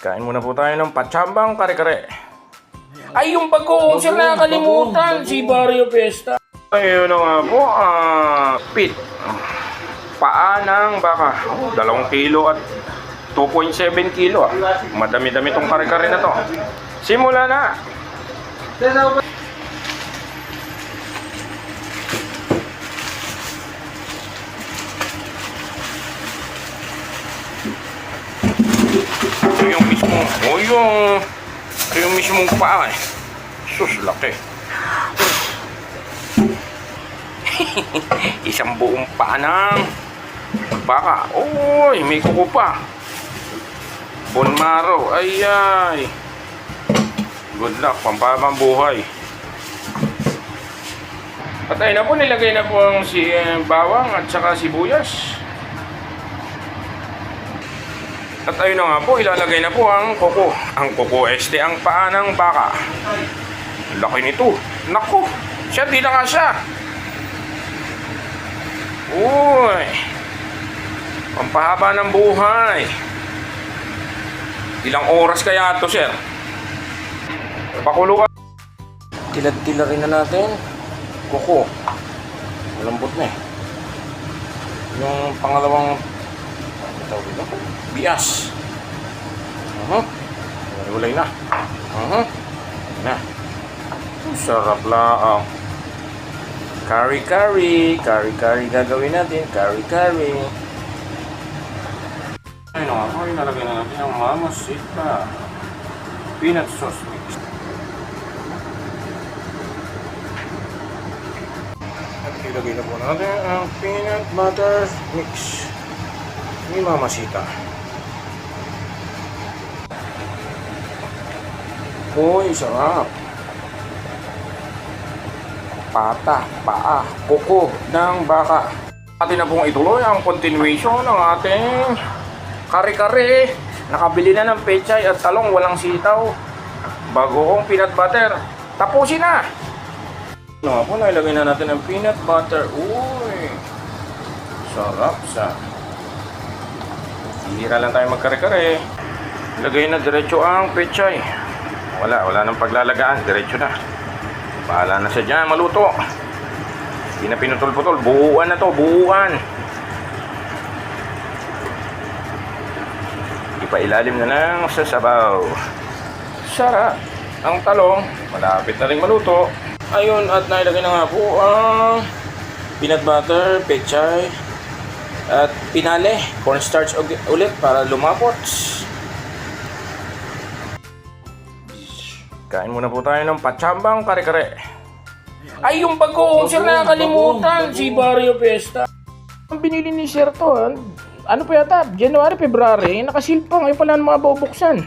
Kain muna po tayo ng patsambang kare-kare. Ay, yung bagoong sir, nakakalimutan. Si Barrio Fiesta. Ayun na nga po, pit. Paa ng baka. 2 kilo at 2.7 kilo. Madami-dami tong kare-kare na to. Simula na. Ito yung mismong, ito yung mismong paa eh. Sus, laki. Isang buong paa ng baka. Uy, may kuko pa. Bone marrow. Ay, ay. Good luck, pampabang buhay. Patay na po, nilagay na po ang bawang at saka sibuyas. At ayun na nga po, ilalagay na po ang kuko. Ang kuko ang paa ng baka. Laki nito. Naku, siya, di na nga siya. Uy, pampahaba ng buhay. Ilang oras kaya ito, sir? Pakulo ka. Tilad-tila rin na natin. Kuko. Malambot na eh. Yung pangalawang bias. Ulay na. Na. Sarap lang. Curry gagawin natin. Curry. Ayun nga po, inalagay na natin ang Mamacita peanut sauce mix. At ilagay na po natin ang peanut butter mix ni Mamacita. Uy, sarap. Paa, kuko ng baka. Atin na pong ituloy ang continuation ng ating kare-kare. Nakabili na ng pechay at talong walang sitaw. Bagoong peanut butter. Tapusin na. Ano nga po, nailagay na natin ang peanut butter. Uy, sarap sa. Hihira lang tayo magkare-kare. Lagay na diretso ang pechay. Wala nang paglalagaan. Diretso na. Bahala na siya dyan, maluto. Hindi na pinutol-putol. Buuan na to, buuan. Ipailalim na ng sasabaw. Sarap. Ang talong, malapit na rin maluto. Ayun, at nailagay na nga po ang peanut butter, pechay, at pinale, cornstarch ulit para lumapot. Kain muna po tayo ng patsambang kare-kare. Ay, yung bagoong sir, nakakalimutan. Si Barrio Fiesta. Ang binili ni sir to, ano pa yata? January, February, nakasil pa. Ngayon pala mga bubuksan.